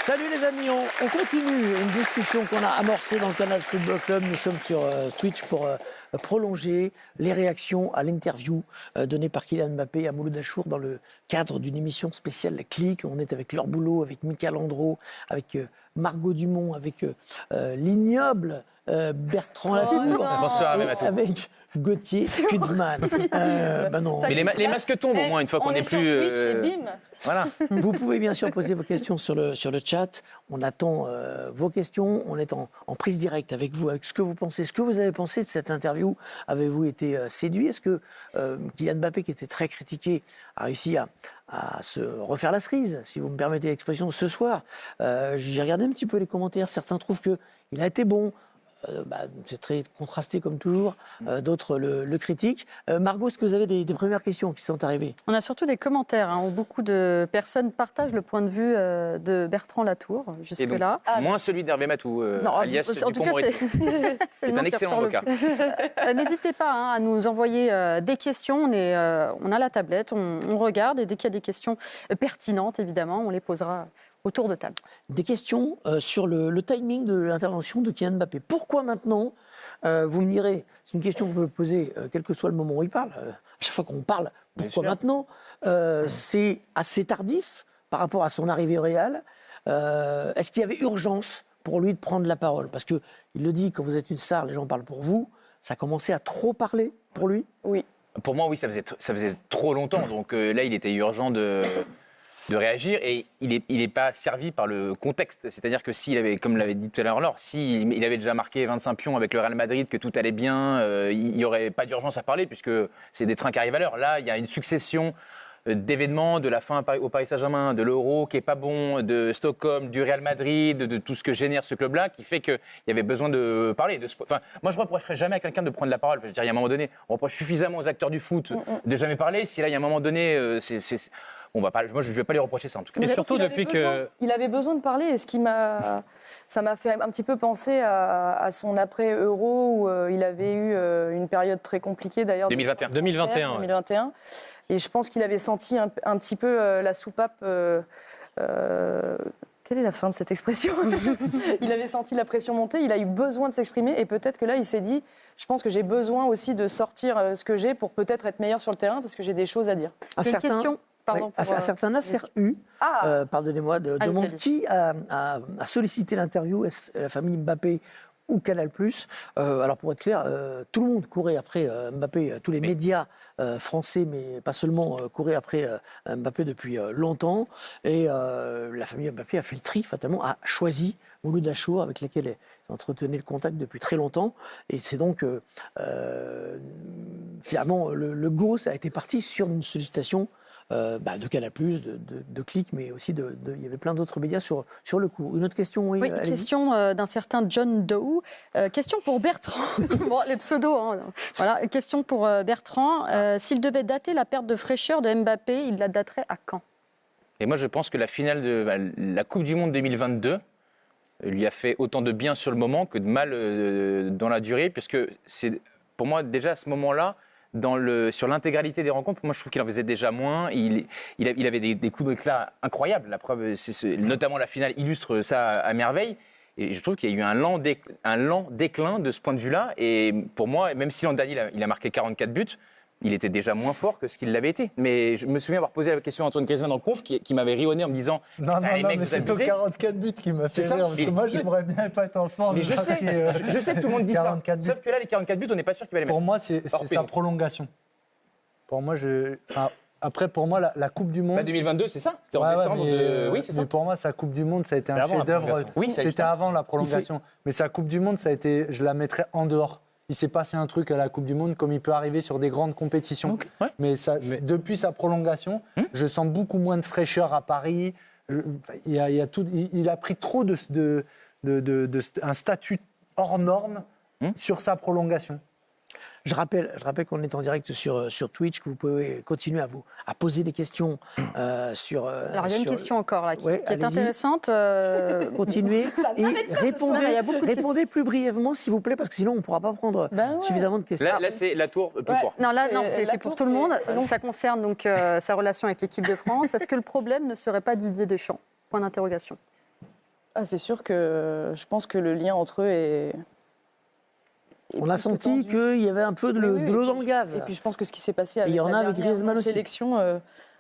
Salut les amis, on continue une discussion qu'on a amorcée dans le Canal Football Club. Nous sommes sur Twitch pour prolonger les réactions à l'interview donnée par Kylian Mbappé à Mouloud Achour dans le cadre d'une émission spéciale La Clique. On est avec Laure Boulot, avec Mika Landreau, avec Margot Dumont, avec l'ignoble Bertrand Latour, avec Gauthier Kudzman. Non. Mais les masques tombent au moins une fois qu'on n'est plus. Twitch et bim. Voilà. Vous pouvez bien sûr poser vos questions sur le chat. On attend vos questions. On est en prise directe avec vous, avec ce que vous pensez. Ce que vous avez pensé de cette interview. Avez-vous été séduit? Est-ce que Kylian Mbappé, qui était très critiqué, a réussi à se refaire la cerise, si vous me permettez l'expression, ce soir? J'ai regardé un petit peu les commentaires. Certains trouvent qu'il a été bon. C'est très contrasté comme toujours, d'autres le critiquent. Margot, est-ce que vous avez des premières questions qui sont arrivées? On a surtout des commentaires où beaucoup de personnes partagent le point de vue de Bertrand Latour, jusque-là. Moins celui d'Hervé Matou, alias en tout cas, c'est un excellent avocat. N'hésitez pas à nous envoyer des questions. On a la tablette, on regarde, et dès qu'il y a des questions pertinentes, évidemment, on les posera autour de table. Des questions sur le timing de l'intervention de Kylian Mbappé. Pourquoi maintenant? Vous me direz, c'est une question que vous pouvez poser quel que soit le moment où il parle. À chaque fois qu'on parle, pourquoi maintenant? C'est assez tardif par rapport à son arrivée au Real. Est-ce qu'il y avait urgence pour lui de prendre la parole? Parce qu'il le dit, quand vous êtes une star, les gens parlent pour vous. Ça a commencé à trop parler pour lui? Oui. Pour moi, oui, ça faisait trop longtemps. Donc là, il était urgent de réagir, et il n'est pas servi par le contexte. C'est-à-dire que s'il avait, comme l'avait dit tout à l'heure Laure, s'il avait déjà marqué 25 pions avec le Real Madrid, que tout allait bien, il n'y aurait pas d'urgence à parler, puisque c'est des trains qui arrivent à l'heure. Là, il y a une succession d'événements, de la fin au Paris Saint-Germain, de l'Euro qui est pas bon, de Stockholm, du Real Madrid, de tout ce que génère ce club-là, qui fait qu'il y avait besoin de parler. Moi, je ne reprocherais jamais à quelqu'un de prendre la parole. Je veux dire, il y a un moment donné, on reproche suffisamment aux acteurs du foot de jamais parler. Si là, il y a un moment donné, moi, je ne vais pas lui reprocher ça, en tout cas. Mais surtout depuis que... Il avait besoin de parler, et ça m'a fait un petit peu penser à son après-Euro, où il avait eu une période très compliquée, d'ailleurs. 2021. Et je pense qu'il avait senti un petit peu la soupape... Quelle est la fin de cette expression? Il avait senti la pression monter, il a eu besoin de s'exprimer, et peut-être que là, il s'est dit, je pense que j'ai besoin aussi de sortir ce que j'ai pour peut-être être meilleur sur le terrain, parce que j'ai des choses à dire. Une question. Pardon, un certain Nasser U, pardonnez-moi, demande qui a sollicité l'interview, est-ce la famille Mbappé ou Canal+. Alors pour être clair, tout le monde courait après Mbappé, tous les médias français, mais pas seulement, couraient après Mbappé depuis longtemps. Et la famille Mbappé a fait le tri, fatalement, a choisi Mouloud Achour, avec lequel elle entretenait le contact depuis très longtemps. Et c'est donc, finalement, le go, ça a été parti sur une sollicitation de Canal+, de Click, mais aussi il y avait plein d'autres médias sur le coup. Une autre question? Oui, question d'un certain John Doe. Question pour Bertrand. Bon, les pseudos, voilà. Question pour Bertrand. S'il devait dater la perte de fraîcheur de Mbappé, il la daterait à quand? Et moi, je pense que la finale de la Coupe du Monde 2022 lui a fait autant de bien sur le moment que de mal dans la durée, puisque c'est, pour moi, déjà à ce moment-là, sur l'intégralité des rencontres, moi je trouve qu'il en faisait déjà moins. Il avait des coups d'éclat incroyables. La preuve, notamment la finale illustre ça à merveille. Et je trouve qu'il y a eu un lent déclin de ce point de vue-là. Et pour moi, même si l'an dernier il a marqué 44 buts, il était déjà moins fort que ce qu'il l'avait été. Mais je me souviens avoir posé la question à Antoine Griezmann en conf, qui m'avait rionné en me disant non, mais c'est aux 44 buts qui m'a fait rire, parce que moi, j'aimerais bien pas être en forme. Mais je sais que tout le monde dit ça. Sauf que là, les 44 buts, on n'est pas sûr qu'il va les mettre. Pour moi, c'est sa prolongation. Pour moi, après, pour moi, la Coupe du Monde... 2022, c'est ça? C'était en décembre Oui, c'est ça. Mais pour moi, sa Coupe du Monde, ça a été un chef-d'œuvre. Oui, c'était avant la prolongation. Mais sa Coupe du Monde, je la mettrais en dehors. Il s'est passé un truc à la Coupe du Monde, comme il peut arriver sur des grandes compétitions. Okay. Ouais. Mais depuis sa prolongation, je sens beaucoup moins de fraîcheur à Paris. Il a pris trop un statut hors norme sur sa prolongation. Je rappelle qu'on est en direct sur Twitch, que vous pouvez continuer à poser des questions sur... Alors, il y a une question encore là, qui est intéressante. Continuez et répondez plus brièvement, s'il vous plaît, parce que sinon, on ne pourra pas prendre suffisamment de questions. Là c'est la tour plus court. Non, c'est pour tout le monde. Ça concerne donc sa relation avec l'équipe de France. Est-ce que le problème ne serait pas Didier Deschamps? Point d'interrogation. C'est sûr que je pense que le lien entre eux est On a senti qu'il y avait un peu de l'eau dans le gaz. Et puis je pense que ce qui s'est passé avec il y en a la avec dernière Griezmann aussi. sélection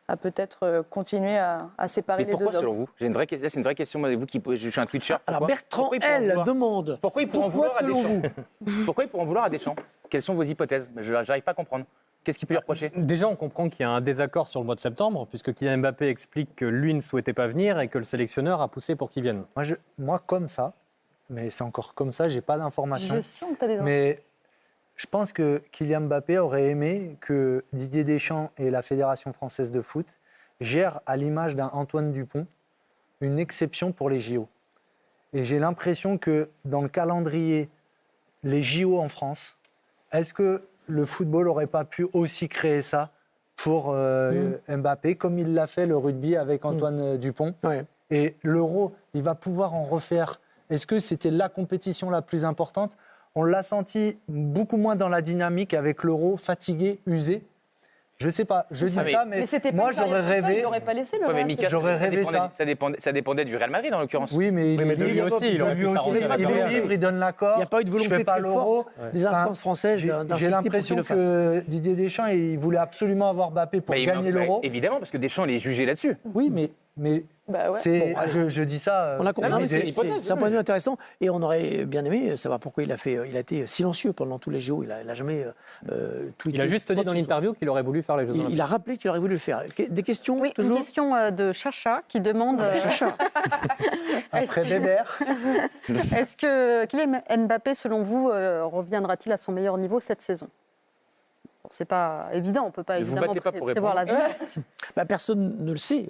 a peut-être continué à séparer Mais les deux pourquoi, selon hommes. vous C'est une vraie question, moi, vous qui je suis un Twitcher. Alors Pourquoi Bertrand ils pourraient en L vouloir demande Pourquoi ils pourraient en pourquoi vouloir à selon vous Deschamps Pourquoi ils pourraient en vouloir à Deschamps Quelles sont vos hypothèses Je n'arrive pas à comprendre. Qu'est-ce qu'il peut lui reprocher? Déjà, on comprend qu'il y a un désaccord sur le mois de septembre, puisque Kylian Mbappé explique que lui ne souhaitait pas venir et que le sélectionneur a poussé pour qu'il vienne. Moi, comme ça, mais c'est encore comme ça, j'ai pas d'informations. Je sens que tu as des Mais je pense que Kylian Mbappé aurait aimé que Didier Deschamps et la Fédération française de foot gèrent, à l'image d'un Antoine Dupont, une exception pour les JO. Et j'ai l'impression que dans le calendrier, les JO en France, est-ce que le football n'aurait pas pu aussi créer ça pour Mbappé, comme il l'a fait le rugby avec Antoine Dupont? Ouais. Et l'Euro, il va pouvoir en refaire. Est-ce que c'était la compétition la plus importante? On l'a senti beaucoup moins dans la dynamique avec l'Euro, fatigué, usé. Je ne sais pas, je dis ça, mais c'était pas moi une période j'aurais FIFA, rêvé. Il n'aurait pas laissé le Ouais, mais Real, Mika, J'aurais rêvé ça. Ça dépendait du Real Madrid, en l'occurrence. Oui, mais il mais est de lui libre, aussi, il aurait pu s'arranger il la est carrière. libre, il donne l'accord. Il n'y a pas eu de Je volonté fais pas très l'Euro. forte des instances françaises d'insister J'ai pour l'impression qu'il le fasse. que Didier Deschamps, il voulait absolument avoir Mbappé pour gagner l'Euro. Évidemment, parce que Deschamps, il est jugé là-dessus. Oui, mais Bah ouais. c'est, Bon, je dis ça. On a compris, non, mais mais c'est une hypothèse, c'est un point de vue intéressant et on aurait bien aimé savoir pourquoi il a été silencieux pendant tous les JO. Il a jamais tweeté. Il a juste dit dans l'interview qu'il aurait voulu faire les Jeux Olympiques. Il a rappelé qu'il aurait voulu le faire. Des questions Oui, toujours une question de Chacha qui demande Après Bébert. est-ce que Kylian Mbappé, selon vous, reviendra-t-il à son meilleur niveau cette saison? Bon, c'est pas évident, on peut pas Ne vous évidemment battez pas pour prévoir répondre. l'avenir. Bah, personne ne le sait.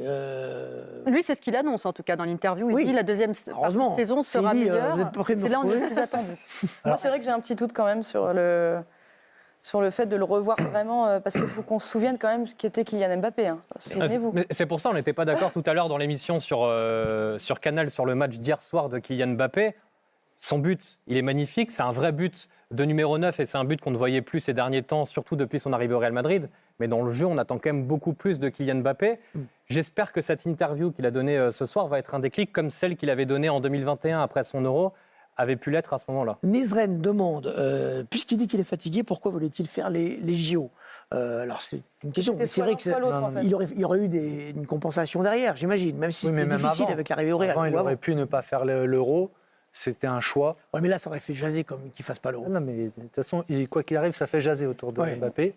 Lui, c'est ce qu'il annonce en tout cas dans l'interview. Il Oui. dit la deuxième partie Heureusement. de saison sera S'il dit, meilleure. vous êtes pas prêts de me C'est là où on est le retrouver. plus attendu. Moi, c'est vrai que j'ai un petit doute quand même sur le fait de le revoir vraiment, parce qu'il faut qu'on se souvienne quand même ce qu'était Kylian Mbappé. Hein. Souvenez-vous. Mais c'est pour ça qu'on n'était pas d'accord tout à l'heure dans l'émission sur Canal sur le match d'hier soir de Kylian Mbappé. Son but, il est magnifique, c'est un vrai but de numéro 9 et c'est un but qu'on ne voyait plus ces derniers temps, surtout depuis son arrivée au Real Madrid. Mais dans le jeu, on attend quand même beaucoup plus de Kylian Mbappé. J'espère que cette interview qu'il a donnée ce soir va être un déclic comme celle qu'il avait donnée en 2021 après son Euro avait pu l'être à ce moment-là. Nizren demande, puisqu'il dit qu'il est fatigué, pourquoi voulait-il faire les JO Alors c'est une question, mais c'est vrai qu'il y aurait eu une compensation derrière, j'imagine, même si Oui, mais c'était même difficile avant. avec l'arrivée au Real. Avant, il ou aurait pu ne pas faire l'Euro. C'était un choix. Ouais, mais là, ça aurait fait jaser comme qu'il fasse pas l'Euro. Non, mais de toute façon, quoi qu'il arrive, ça fait jaser autour de Ouais. Mbappé.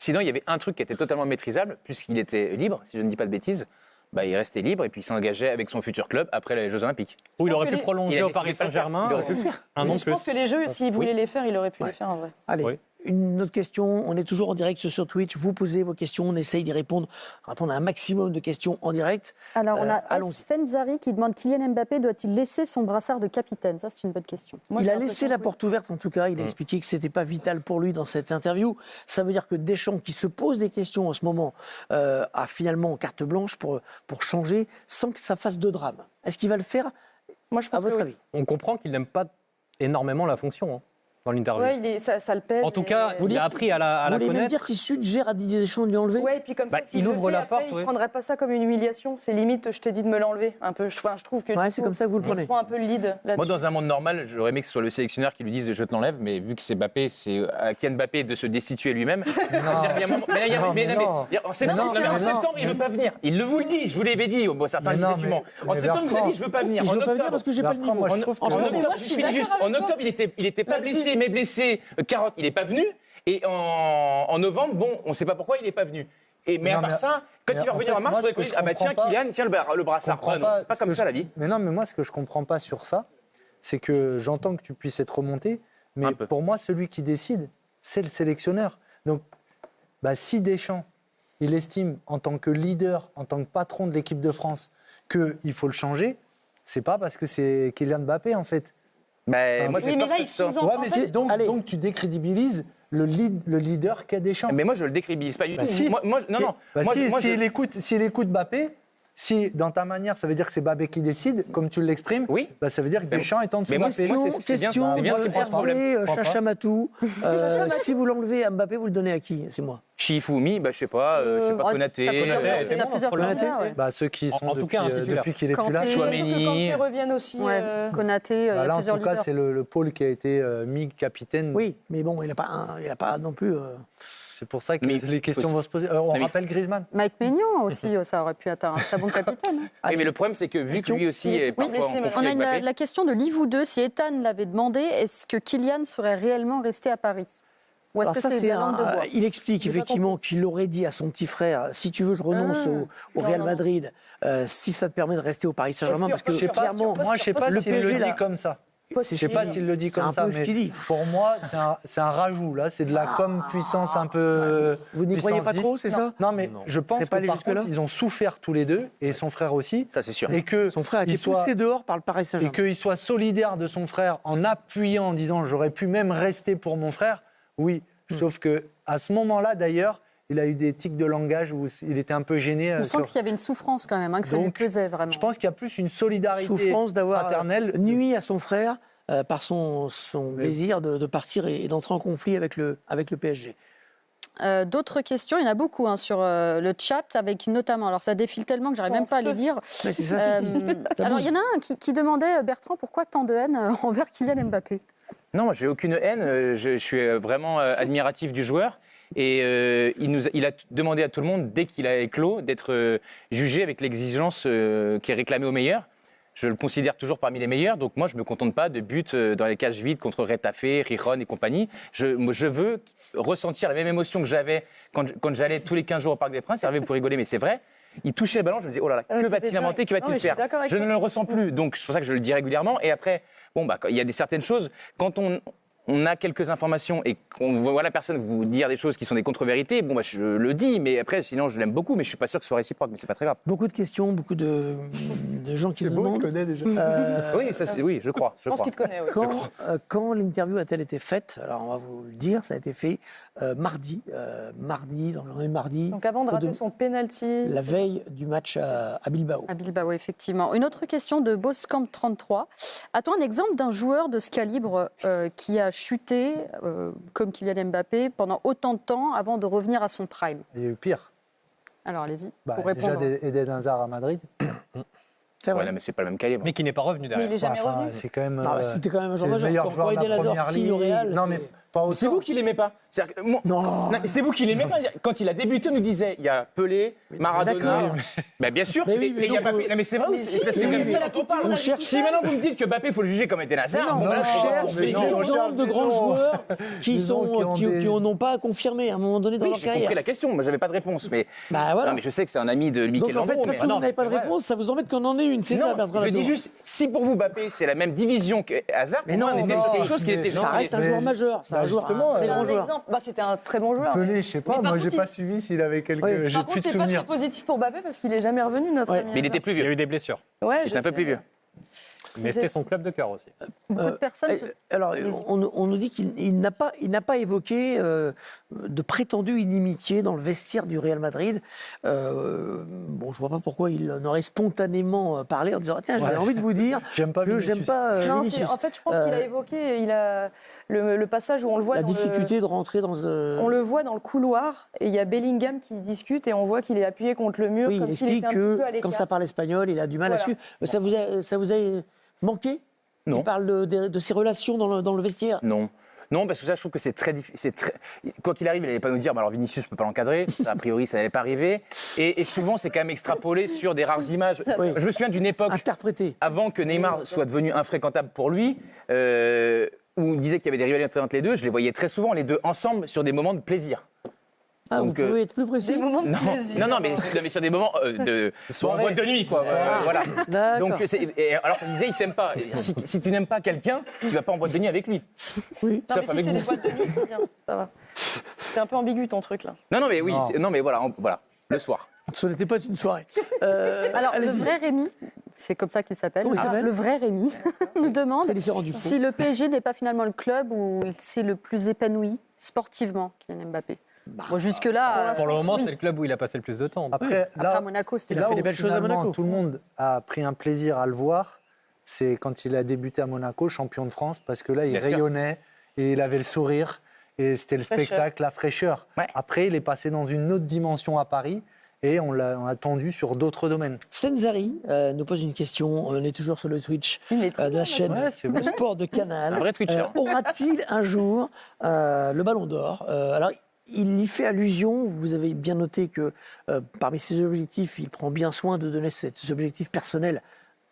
Sinon, il y avait un truc qui était totalement maîtrisable, puisqu'il était libre, si je ne dis pas de bêtises. Bah, il restait libre et puis il s'engageait avec son futur club après les Jeux Olympiques. Ou il pense aurait que pu les- prolonger il a au décidé Paris de pas le faire. Saint-Germain. Il aurait pu le faire. Un an Mais de je pense plus. que les jeux, s'il voulait les faire, il aurait pu les faire en vrai. Allez, Oui. une autre question. On est toujours en direct sur Twitch. Vous posez vos questions, on essaye d'y répondre à un maximum de questions en direct. Alors, on a allons-y. Fenzari qui demande Kylian Mbappé doit-il laisser son brassard de capitaine? Ça, c'est une bonne question. Moi, Il j'ai a l'impression laissé la que oui. porte ouverte, en tout cas. Il a expliqué que ce n'était pas vital pour lui dans cette interview. Ça veut dire que Deschamps, qui se pose des questions en ce moment, a finalement carte blanche pour changer sans que ça fasse de drame. Est-ce qu'il va le faire, Moi, je à pense votre que oui. avis? On comprend qu'il n'aime pas énormément la fonction dans l'interview. Ouais, ça le pèse. En tout cas, et- il a appris à la Vous voulez même connaître. dire qu'il suggère à Didier Deschamps de lui enlever? Ouais, et puis comme ça, Bah, s'il il le ouvre fait, la après, porte, il oui. ne prendrait pas ça comme une humiliation. C'est limite, je t'ai dit de me l'enlever. Un peu, je trouve que. Ouais, du c'est coup, comme ça que vous le prenez. il prend un peu le lead là-dessus. Moi, dans un monde normal, j'aurais aimé que ce soit le sélectionneur qui lui dise je te l'enlève, mais vu que c'est Mbappé, c'est à Kylian Mbappé de se destituer lui-même. Il y a un moment- mais il y a- Non, mais- mais mais- non. mais en septembre, Mais non, en mais non. septembre, il ne veut pas venir. Il vous le dit, je vous l'avais dit. Bon, certains Mais disaient non, du mais- mens. En mais septembre, il vous a Bertrand, dit je ne veux pas venir. Je En ne veux pas venir octobre, parce que j'ai pas le Bertrand, niveau. moi, je trouve En que- mais octobre, moi, je suis d'accord avec en toi. octobre, il était pas Là-dessus. blessé, mais blessé. Carotte, il n'est pas venu. Et en novembre, bon, on ne sait pas pourquoi il n'est pas venu. Mais à Non, part mais- ça, quand mais il va en revenir fait, en mars, moi, on va ce que dire je ah bah tiens, comprends pas- Kylian, tiens le brassard. comprends Non, c'est pas ce comme que ça je- la vie. Mais non, mais moi, ce que je comprends pas sur ça, c'est que j'entends que tu puisses être remonté, mais Un peu. pour moi, celui qui décide, c'est le sélectionneur. Donc, bah, si Deschamps, il estime en tant que leader, en tant que patron de l'équipe de France, qu'il faut le changer, c'est pas parce que c'est Kylian Mbappé, en fait. Bah, moi, j'ai Oui, peur mais là, que il ce soit- sous-entend. Ouais, en mais fait, donc allez. tu décrédibilises le leader qu'est Deschamps. Mais moi, je le décrédibilise pas du Bah tout. si. Non. Bah Moi, si, moi, s'il écoute Mbappé, Si dans ta manière, ça veut dire que c'est Mbappé qui décide, comme tu l'exprimes, Oui. bah, ça veut dire que Deschamps est en dessous Mais moi, Mbappé. c'est bien ça. Question, C'est bien ce qui pose problème. Crois pas. Chacha Matou. Si vous l'enlevez à Mbappé, vous le donnez à qui? C'est moi. Shifumi, je sais pas Konaté. T'as plusieurs Konaté, candidats, ouais. Bah, ceux qui sont en tout cas, un titulaire. depuis qu'il est plus Kanté. là. Et Chouameni. Que Kanté revienne aussi. Ouais, Konaté, il y Bah, a là, en plusieurs tout cas, leaders. c'est le pôle qui a été mis capitaine. Oui, mais bon, il n'a pas non plus. C'est pour ça que Mais- les questions vont se poser. On mais- rappelle Griezmann. Mike Maignan aussi, ça aurait pu être un très bon capitaine. hein. Oui, mais le problème, c'est que vu que Question. lui aussi est Oui, parfois en conflit on a avec Mbappé, la question de Livou 2. Si Ethan l'avait demandé, est-ce que Kylian serait réellement resté à Paris? Ou est-ce Alors que ça, c'est de la c'est langue de bois? il explique J'ai pas effectivement qu'il aurait dit à son petit frère, si tu veux, je renonce au Non, Real non. Madrid, si ça te permet de rester au Paris Saint-Germain, parce que Posture, clairement, posture, Moi, je sais pas le s'il le PSG, dit là. comme ça. c'est Je sais pas s'il le dit comme un ça, peu ce mais qu'il dit. pour moi, c'est un rajout. Là, c'est de la com puissance un peu. Vous n'y croyez pas puissance trop, 10. c'est ça? Non, mais je pense C'est que pas allé par jusque-là contre, ils ont souffert tous les deux, et son frère aussi. ça c'est sûr. Et que Son frère a été il soit- poussé dehors par le Paris et Saint-Germain. qu'il soit solidaire de son frère en appuyant, en disant j'aurais pu même rester pour mon frère, oui. Sauf que à ce moment-là, d'ailleurs, il a eu des tics de langage où il était un peu gêné. On sent qu'il y avait une souffrance quand même, que ça lui Donc, pesait vraiment. Je pense qu'il y a plus une solidarité Souffrance d'avoir fraternelle. nuit à son frère par son désir de partir et d'entrer en conflit avec le PSG. D'autres questions, il y en a beaucoup sur le chat, avec notamment, alors ça défile tellement que j'arrive même pas à les lire. Mais c'est ça, ça Alors il bouge. y en a un qui demandait, Bertrand, pourquoi tant de haine envers Kylian Mbappé? Non, moi, j'ai aucune haine. Je suis vraiment admiratif du joueur. Et il a demandé à tout le monde, dès qu'il a éclos, d'être jugé avec l'exigence qui est réclamée au meilleur. Je le considère toujours parmi les meilleurs. Donc moi, je ne me contente pas de buts dans les cages vides contre Retafe, Rijon et compagnie. Je veux ressentir la même émotion que j'avais quand j'allais tous les 15 jours au Parc des Princes. Hervé pour rigoler, mais c'est vrai. Il touchait le ballon, je me disais, oh là là, que c'était va-t-il dingue. inventer, que Non, va-t-il mais je suis faire? d'accord avec Je toi. ne le ressens plus. Donc c'est pour ça que je le dis régulièrement. Et après, il y a certaines choses, quand on a quelques informations et qu'on voit la personne vous dire des choses qui sont des contre-vérités, je le dis, mais après, sinon, je l'aime beaucoup, mais je suis pas sûr que ce soit réciproque, mais c'est pas très grave. Beaucoup de questions, beaucoup de gens qui C'est nous beau, il demandent. connaît déjà. Oui, oui, je crois. Je pense qu'il te connaît. Ouais. Quand l'interview a-t-elle été faite? Alors on va vous le dire, ça a été fait mardi, dans la journée de mardi, Donc avant de rater son penalty. la veille du match à Bilbao. À Bilbao, effectivement. Une autre question de Boscamp 33. A-t-on un exemple d'un joueur de ce calibre qui a chuté, comme Kylian Mbappé, pendant autant de temps avant de revenir à son prime? Il y a eu pire. Alors, allez-y, pour Déjà répondre. Eden Hazard à Madrid. C'est Ouais, vrai. non, mais c'est pas le même calibre. Mais qui n'est pas revenu Mais derrière. il est jamais Enfin, revenu. c'est quand même. Ah, c'était quand même un c'est joueur le majeur. meilleur Quand joueur de Eden la Hazard première signe au ligue. Real, Non, c'est- mais pas C'est autant. vous qui l'aimez pas. C'est-à-dire que moi- Non. Non, mais c'est vous qui l'aimez pas. Quand il a débuté, on nous disait il y a Pelé, Maradona. d'accord. Mais bien sûr. Mais oui, et mais il y a donc, Mbappé. Non, mais c'est vrai mais aussi. si, C'est mais comme oui, ça mais dont on parle. on cherche- Si maintenant vous me dites que Mbappé, il faut le juger comme Eden Hazard, Non, bon, bah là, on je cherche fais des non, on exemples cherche de des grands noms. joueurs qui Des noms qui ont des- n'ont pas confirmé à un moment donné dans Oui, leur j'ai compris carrière. la question. Moi, j'avais pas de réponse. Mais Bah voilà. non, mais je sais que c'est un ami de Donc Mikel en fait, Landreau. parce que mais- vous non, n'avez pas de c'est vrai. réponse, ça vous embête qu'on en ait une. C'est ça, Non, Bertrand je dis Latour. juste, si pour vous Mbappé c'est la même division que Hazard, Mais pour moi, non, on était non, sur quelque chose qui mais était Ça genre. reste un mais- joueur majeur. C'est Bah, un joueur, justement, un très C'est grand un joueur. exemple. Bah, c'était un très bon joueur. Pelé, je sais pas, Mais par moi j'ai contre, pas suivi s'il avait quelques. Oui. J'ai Par plus contre, de c'est pas très souvenirs. positif pour Mbappé parce qu'il est jamais revenu, notre Ouais. ami. Mais il était plus Il y a vieux. eu des blessures. Ouais, Il était un peu plus vieux. Mais c'était son club de cœur aussi. Beaucoup de personnes. Alors, Allez-y. on nous dit qu'il n'a pas évoqué de prétendue inimitié dans le vestiaire du Real Madrid. Bon, je vois pas pourquoi il n'aurait spontanément parlé en disant tiens, j'avais envie de vous dire J'aime pas que j'aime Vinicius. pas Non, Vinicius. en fait, je pense qu'il a évoqué le passage où on le voit La dans difficulté de rentrer dans on le voit dans le couloir et il y a Bellingham qui discute et on voit qu'il est appuyé contre le mur Oui, il comme s'il explique était un petit peu à que l'écart. quand ça parle espagnol, il a du mal à Voilà. suivre. Mais ça vous a manqué? Non. Il parle de ses relations dans le vestiaire. Non. Non, parce que ça, je trouve que c'est très difficile. Quoi qu'il arrive, il n'allait pas nous dire, alors Vinicius, je ne peux pas l'encadrer. A priori, ça n'allait pas arriver. Et souvent, c'est quand même extrapolé sur des rares images. Oui. Je me souviens d'une époque, Interprété. avant que Neymar soit devenu infréquentable pour lui, où il disait qu'il y avait des rivalités entre les deux. Je les voyais très souvent, les deux ensemble, sur des moments de plaisir. Ah, Donc, vous pouvez être plus précis. Des moments de Non, plaisir. non, mais sur des moments de Soirée. boîte de nuit, quoi. Voilà. D'accord. Donc, alors qu'on disait, il s'aime pas. Si tu n'aimes pas quelqu'un, tu vas pas en boîte de nuit avec lui. Oui. Non, Sauf mais si avec c'est vous. des boîtes de nuit, c'est bien. Ça va. C'était un peu ambigu ton truc là. Non, mais oui. Non. Non, mais voilà, le soir. Ce n'était pas une soirée. Alors, le allez-y. vrai Rémi, c'est comme ça qu'il s'appelle. Comment il s'appelle Le vrai Rémi nous demande C'est différent du faux. si le PSG n'est pas finalement le club où il s'est le plus épanoui sportivement, Kylian Mbappé. Bon, jusque-là, Pour le moment, oui. c'est le club où il a passé le plus de temps. Après, Après, à Monaco, c'était là fait où des belles choses à finalement, Monaco. tout le monde a pris un plaisir à le voir, c'est quand il a débuté à Monaco, champion de France, parce que là, il Bien sûr. rayonnait et il avait le sourire et c'était le Fraîcheur. spectacle, la fraîcheur. Ouais. Après, il est passé dans une autre dimension à Paris et on l'a attendu sur d'autres domaines. Senzari nous pose une question. On est toujours sur le Twitch Il est trop de la chaîne Ouais, c'est bon. Sport de Canal. Un vrai Twitcher. Aura-t-il un jour le Ballon d'Or Alors, il y fait allusion. Vous avez bien noté que parmi ses objectifs, il prend bien soin de donner ses objectifs personnels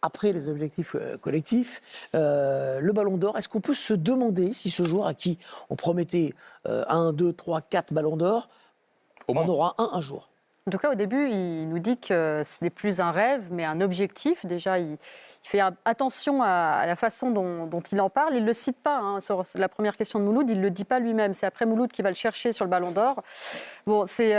après les objectifs collectifs. Le Ballon d'Or, est-ce qu'on peut se demander si ce joueur à qui on promettait 1, 2, 3, 4 Ballons d'Or, Au on moins. aura un jour? En tout cas, au début, il nous dit que ce n'est plus un rêve, mais un objectif. Déjà, il fait attention à la façon dont il en parle. Il ne le cite pas hein, sur la première question de Mouloud. Il ne le dit pas lui-même. C'est après Mouloud qui va le chercher sur le Ballon d'Or. Bon, c'est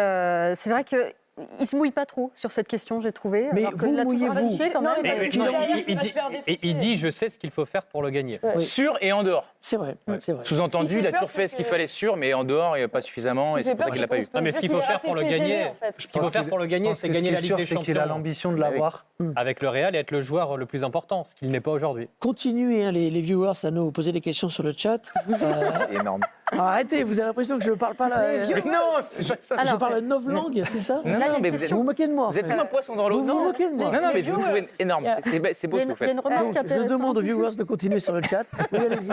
vrai qu'il ne se mouille pas trop sur cette question, j'ai trouvé. Mais alors que vous il l'a toujours mouillez-vous vérifié quand Non, même. mais Mais il non, dit derrière il qu'il va dit- se faire et défoncer. il dit, je sais ce qu'il faut faire pour le gagner. Oui. Sur et en dehors. C'est vrai, c'est vrai. Sous-entendu, Ce qui il fait a toujours peur, fait c'est ce qu'il que- fallait sur, mais en dehors, il n'y a pas suffisamment, et c'est pour ça qu'il l'a pas eu. Non, mais ce qu'il faut faire pour le gagner, ce qu'il faut faire pour le gagner, c'est gagner la Ligue des C'est qu'il a Champions l'ambition de Ah oui. l'avoir. avec le Real et être le joueur le plus important, ce qu'il n'est pas aujourd'hui. Continuez hein, les viewers à nous poser des questions sur le chat. C'est énorme. Arrêtez, vous avez l'impression que je ne parle pas là. Mais non, c'est pas ça. Je Alors, parle 9 langues, c'est ça Non, Là, il y a non, une mais vous question. Vous vous moquez de moi. en Vous êtes fait. comme un poisson dans l'eau. Vous vous moquez de moi. Non, non, mais Les vous le trouvez viewers, énorme. C'est beau Il ce y que a vous faites. une remarque Donc, je intéressante. demande aux viewers de continuer sur le chat. Oui, allez-y.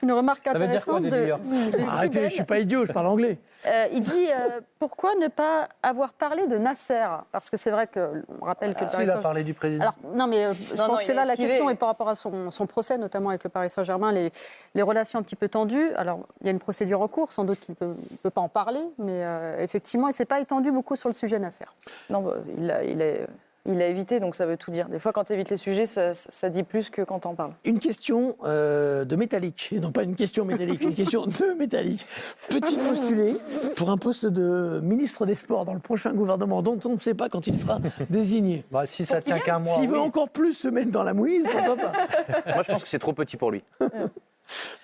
Une remarque Ça veut dire quoi, intéressante des viewers de Arrêtez, Sibel. je ne suis pas idiot, je parle anglais. Il dit pourquoi ne pas avoir parlé de Nasser? Parce que c'est vrai qu'on rappelle que le Si, Paris il a Saint-Germain. parlé du président. Alors, non, mais je Non, pense non, que il là, a la esquivé. question est par rapport à son procès, notamment avec le Paris Saint-Germain, les relations un petit peu tendues. Alors, il y a une procédure en cours, sans doute qu'il ne peut pas en parler, mais effectivement, il ne s'est pas étendu beaucoup sur le sujet Nasser. Non, bah, il a évité, donc ça veut tout dire. Des fois, quand tu évites les sujets, ça dit plus que quand t'en parles. Une question de métallique, non pas une question métallique, une question de métallique. Peut-il postuler pour un poste de ministre des Sports dans le prochain gouvernement dont on ne sait pas quand il sera désigné? Bah, si ça tient qu'à moi. S'il veut oui. encore plus se mettre dans la mouise, pourquoi pas? Moi, je pense que c'est trop petit pour lui.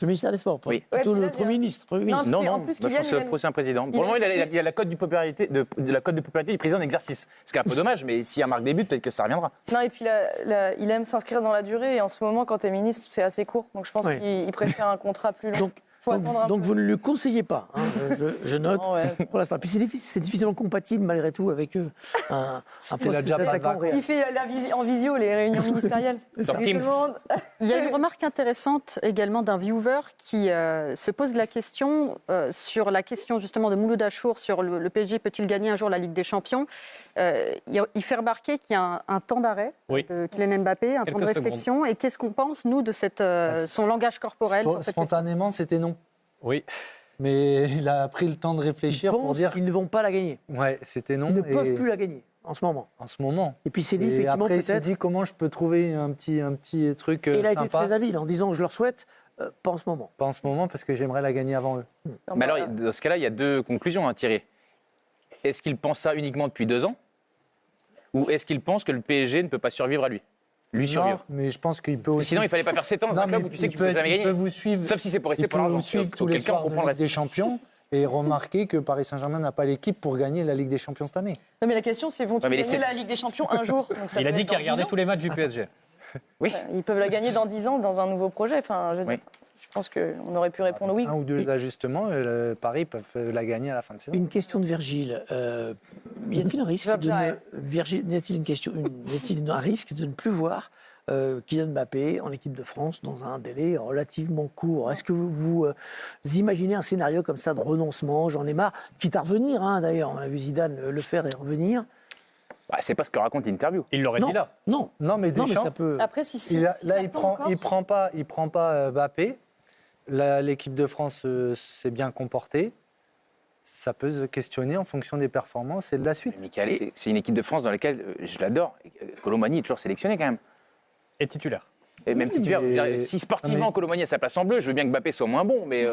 Le ministère des Sports, Oui. plutôt Ouais, puis le là, Premier ministre. Premier Non, ministre. Non, Si, non, en plus, moi, je pense que c'est Kylian, le prochain président. Pour le moment, il a la cote de popularité, la cote de popularité du président d'exercice. Ce qui est un peu dommage, mais s'il remarque des buts, peut-être que ça reviendra. Non, et puis il aime s'inscrire dans la durée, et en ce moment, quand tu es ministre, c'est assez court. Donc je pense Ouais. qu'il préfère un contrat plus long. Donc, Faut attendre un donc peu. vous ne le conseillez pas, hein, je note. Non, ouais. Pour l'instant. Puis c'est difficilement compatible malgré tout avec un Il a poste déjà pas de d'attaquant vacances. réel. Il fait en visio les réunions ministérielles. Sur Salut Teams. tout le monde. Il y a une remarque intéressante également d'un viewer qui se pose la question sur la question justement de Mouloud Achour sur le PSG peut-il gagner un jour la Ligue des Champions. Il fait remarquer qu'il y a un temps d'arrêt Oui. de Kylian Mbappé, un temps de Quelques réflexion. Et qu'est-ce qu'on pense, nous, de son langage corporel sur cette question? Spontanément, c'était non. Oui. Mais il a pris le temps de Ils réfléchir pour pensent dire. qu'ils ne vont pas la gagner. Ouais, c'était non. Ils ne et- peuvent plus la gagner en ce moment. En ce moment. Et puis il s'est dit Et effectivement après, il s'est peut-être. dit comment je peux trouver un petit truc Et il a été sympa. très habile en disant je leur souhaite, pas en ce moment. Pas en ce moment parce que j'aimerais la gagner avant eux. Mais alors, dans ce cas-là, il y a deux conclusions à tirer. Est-ce qu'il pense ça uniquement depuis 2 ans? Ou est-ce qu'il pense que le PSG ne peut pas survivre à lui? Lui Non, survivre. mais je pense qu'il peut Mais aussi. sinon, il fallait pas faire 7 ans dans Non, un club mais où tu sais que il tu peut peux être- jamais il gagner. peut vous suivre. Sauf si c'est pour rester Il pour peut l'argent. vous suivre Faut tous les quelqu'un soirs de comprend le Ligue reste. des Champions et remarquer que Paris Saint-Germain n'a pas l'équipe pour gagner la Ligue des Champions cette année. Non, mais la question, c'est vont-ils Ouais, mais gagner laissez- la Ligue des Champions un jour? Donc, ça Il a peut dit être qu'il dans 10 regardait ans. tous les matchs du PSG. Oui. Ils peuvent la gagner dans 10 ans dans un nouveau projet. Enfin, je veux dire, Oui. je pense qu'on aurait pu répondre oui. Un ou deux ajustements, Paris peuvent la gagner à la fin de saison. Une question de Virgile. Y a-t-il un risque Job de ne, Jarret. Virgile, y a-t-il un risque de ne plus voir Kylian Mbappé en équipe de France dans un délai relativement court? Est-ce que vous imaginez un scénario comme ça de renoncement? J'en ai marre, quitte à revenir hein, d'ailleurs. On a vu Zidane le faire et revenir. Bah, c'est pas ce que raconte l'interview. Il l'aurait Non, dit là. non, Non, mais non, mais Deschamps, ça peut. Après, si là, ça il tombe encore- prend pas Mbappé. L'équipe de France s'est bien comportée. Ça peut se questionner en fonction des performances et de la suite. Mais Michael, c'est une équipe de France dans laquelle je l'adore. Colomani est toujours sélectionné quand même. Et titulaire. Et même titulaire, mais- je veux dire, si sportivement mais- Colomani a sa place en bleu, je veux bien que Mbappé soit moins bon, mais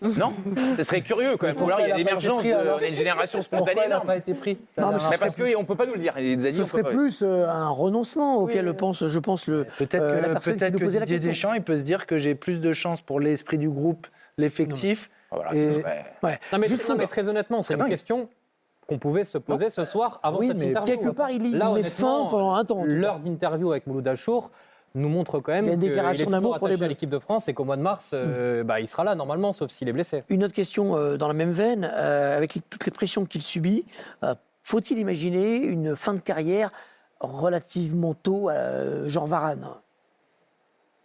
non, ce serait curieux quand même. Ou alors il y a il a pas été l'émergence, pris, alors on a une génération Pourquoi spontanée il n'a énorme. pas été pris Non, mais Mais parce qu'on peut pas nous le dire. Il nous a dit, Ce on peut serait pas. plus un renoncement auquel pense, je pense, la Peut-être personne qui que nous posait la Didier question. Deschamps, il peut se dire que j'ai plus de chance pour l'esprit du groupe, l'effectif, Voilà, Et- Ouais. Non, mais, Juste non, mais très honnêtement, c'est une dingue. question qu'on pouvait se poser ce soir avant Oui, cette mais interview. quelque part, il met honnêtement, fin pendant un temps, en tout cas. L'heure d'interview avec Mouloud Achour nous montre quand même Il y a une qu'il est déclaration toujours d'amour pour les attaché à Bleus. l'équipe de France et qu'au mois de mars, il sera là normalement, sauf s'il est blessé. Une autre question dans la même veine, avec toutes les pressions qu'il subit, faut-il imaginer une fin de carrière relativement tôt, genre Varane?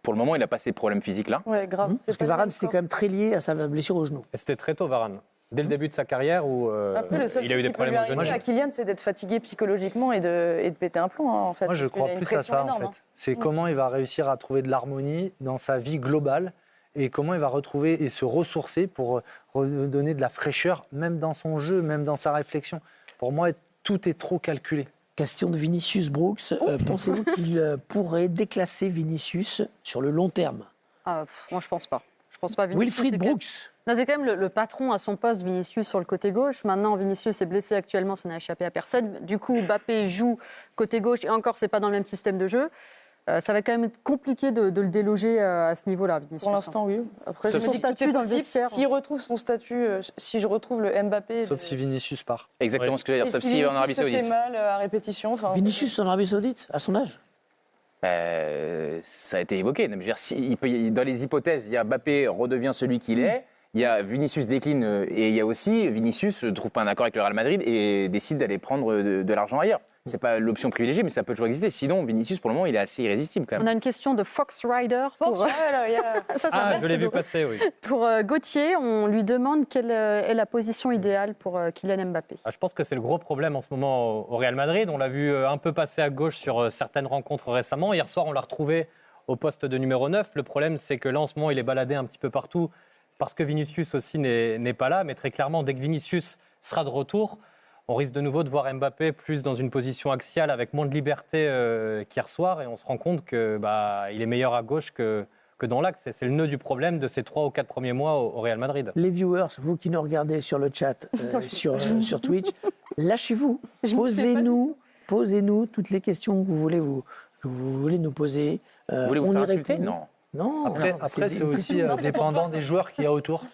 Pour le moment, il n'a pas ces problèmes physiques-là. Ouais, grave. C'est Parce que pas le Varane, même c'était corps. quand même très lié à sa blessure au genou. Et c'était très tôt, Varane. Dès le début de sa carrière où Après, le seul il a eu truc des qui peut lui problèmes au genou. arriver à Kylian, c'est d'être fatigué psychologiquement et de péter un plomb, hein, en fait. Moi, je parce qu'il crois a une plus à pression ça, en énorme, hein. fait. C'est comment il va réussir à trouver de l'harmonie dans sa vie globale et comment il va retrouver et se ressourcer pour redonner de la fraîcheur, même dans son jeu, même dans sa réflexion. Pour moi, tout est trop calculé. Question de Vinicius Brooks. Pensez-vous qu'il pourrait déclasser Vinicius sur le long terme? Moi, je pense pas. Je pense pas. Vinicius, Wilfried c'est quand même- Brooks. Non, c'est quand même le patron à son poste, Vinicius, sur le côté gauche. Maintenant, Vinicius est blessé actuellement, ça n'a échappé à personne. Du coup, Mbappé joue côté gauche et encore, c'est pas dans le même système de jeu. Ça va quand même être compliqué de le déloger à ce niveau-là, Vinicius. Pour l'instant, oui. Après, Sauf je me si- dis que tout statut est dans le possible. vestiaire. S'il retrouve son statut, si je retrouve le Mbappé... Sauf si Vinicius part. Exactement ce que je veux Et dire, sauf si s'il va en Arabie Vinicius se fait Saoudite. mal à répétition... enfin, Vinicius en Arabie Saoudite, à son âge? Ça a été évoqué. Je veux dire, dans les hypothèses, il y a Mbappé redevient celui qu'il est, il y a Vinicius décline et il y a aussi Vinicius ne trouve pas un accord avec le Real Madrid et décide d'aller prendre de l'argent ailleurs. C'est pas l'option privilégiée, mais ça peut toujours exister. Sinon, Vinicius, pour le moment, il est assez irrésistible quand On même. a une question de Fox Rider pour, Fox, ouais, là, il y a- Ça, ça Ah, verse je l'ai de vu rire. passer, oui. Pour Gauthier. On lui demande quelle est la position idéale pour Kylian Mbappé. Je pense que c'est le gros problème en ce moment au Real Madrid. On l'a vu un peu passer à gauche sur certaines rencontres récemment. Hier soir, on l'a retrouvé au poste de numéro 9. Le problème, c'est que là, en ce moment, il est baladé un petit peu partout parce que Vinicius aussi n'est pas là. Mais très clairement, dès que Vinicius sera de retour, on risque de nouveau de voir Mbappé plus dans une position axiale avec moins de liberté qu'hier soir. Et on se rend compte que il est meilleur à gauche que dans l'axe. C'est le nœud du problème de ces 3 ou 4 premiers mois au Real Madrid. Les viewers, vous qui nous regardez sur le chat, sur Twitch, lâchez-vous. Posez-nous toutes les questions que vous voulez nous poser. Vous voulez vous on faire y insulter? répond. Non. Non. Après, c'est aussi dépendant des joueurs qu'il y a autour.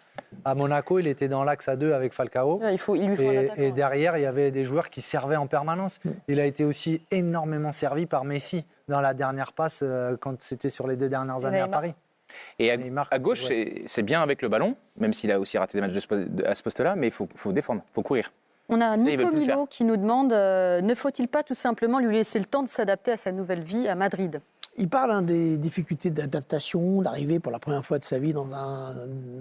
À Monaco, il était dans l'axe à 2 avec Falcao. il lui faut un attaquant. Et derrière, il y avait des joueurs qui servaient en permanence. Il a été aussi énormément servi par Messi dans la dernière passe quand c'était sur les 2 dernières années à Neymar. Paris. Et Neymar, à gauche, c'est bien avec le ballon, même s'il a aussi raté des matchs à ce poste-là, mais il faut défendre, il faut courir. On a Ça, ils Nico veulent plus le Milo qui nous demande ne faut-il pas tout simplement lui laisser le temps de s'adapter à sa nouvelle vie à Madrid? Il parle des difficultés d'adaptation, d'arriver pour la première fois de sa vie dans un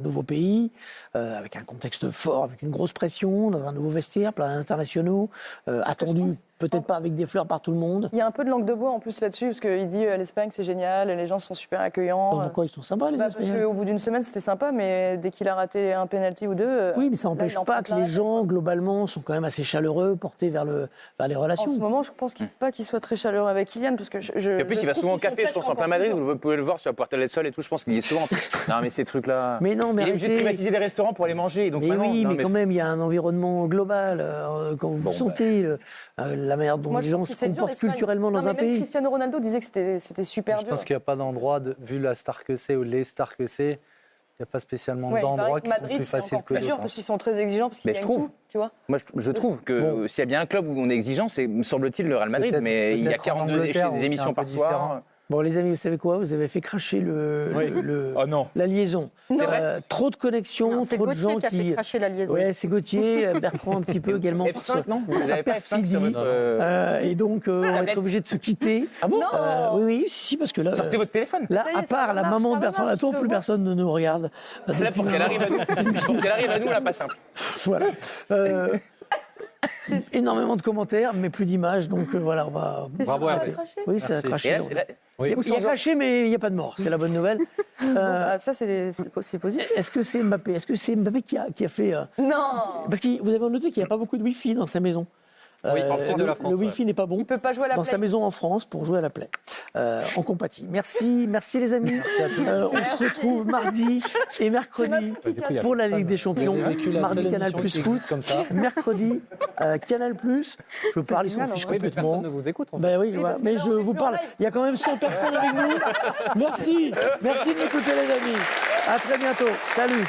nouveau pays, avec un contexte fort, avec une grosse pression, dans un nouveau vestiaire, plein d'internationaux, attendu peut-être pas avec des fleurs par tout le monde. Il y a un peu de langue de bois en plus là-dessus, parce qu'il dit l'Espagne c'est génial, les gens sont super accueillants. Pourquoi ils sont sympas les Parce Espagnols? qu'au bout d'une semaine c'était sympa, mais dès qu'il a raté un penalty ou deux. Oui, mais ça là, n'empêche il en pas prend que plein les la tête, gens, quoi. globalement, sont quand même assez chaleureux, portés vers les En relations. ce moment, je pense pas qu'il soit très chaleureux avec Kylian, parce que Et en plus, il va souvent au café, je pense, en plein Madrid, vous pouvez le voir sur la Puerta del Sol et tout, je pense qu'il y est souvent. Non, mais ces trucs-là. Mais non, mais il est obligé de arrêtez. privatiser des restaurants pour aller manger. Donc Mais maintenant, oui, non, mais quand même, il y a un environnement global. Quand vous sentez la manière dont Moi, les je gens pense que se c'est dur comportent d'Espagne. culturellement Non, dans mais un même pays. Cristiano Ronaldo disait que c'était super Je dur. pense qu'il n'y a pas d'endroit, vu la star que c'est ou les stars que c'est, il n'y a pas spécialement Ouais, il paraît d'endroits que qui sont Madrid, plus c'est faciles encore que plus dur d'autres. parce qu'ils sont très exigeants, parce qu'ils Mais je gagnent trouve. tout, tu vois. Moi, je trouve que s'il y a bien un club où on est exigeant, c'est, me semble-t-il, le Real Madrid. Peut-être- Mais il y a peut-être en 42 Angleterre, où des c'est émissions un peu par soir. différent. Bon, les amis, vous savez quoi? Vous avez fait cracher Oh non. la liaison. C'est vrai. Trop de connexions, Non, c'est trop de Gauthier gens qui a fait cracher la liaison. Ouais, c'est Gauthier, Bertrand un petit peu également. pour F5, non pour Vous sa n'avez pas F5 sur perfidie. votre. Et donc, on va être obligé de se quitter. Ah bon Oui, oui, si, parce que là, Sortez votre téléphone. là Ça y est, à ça part la marche, maman ça de Bertrand marche, Latour, je plus vois. personne ne nous regarde. Là, pour qu'elle arrive à nous. Pour qu'elle arrive à nous, là, pas simple. Voilà. Énormément de commentaires, mais plus d'images, donc voilà, on va. T'es sûr Bravo que à ça a toi. craché Oui, ça a Merci. Et craché. là, c'est là- Oui. Il y a craché, mais il n'y a pas de mort. C'est la bonne nouvelle. Ah, ça, c'est positif. Est-ce que c'est Mbappé? Est-ce que c'est Mbappé qui a fait Non. Parce que vous avez noté qu'il n'y a pas beaucoup de Wi-Fi dans sa maison. Oui, en sud de la France, Le Wi-Fi n'est pas bon Il peut pas jouer à la dans play. sa maison en France pour jouer à la Play. En compatie. Merci les amis. Merci à tous. On se retrouve mardi et mercredi pour la Ligue des Champions. J'ai vécu la Mardi seule Canal émission Plus qui Foot. existe comme ça. Mercredi Canal Plus. Je parle, ils s'en génial, fichent en vrai. Oui, mais complètement. personne ne vous écoute. En fait. Ben oui, je vois. parce que Mais là, je on est vous plus en parle. live. Il y a quand même 100 personnes avec nous. Merci de m'écouter les amis. À très bientôt. Salut.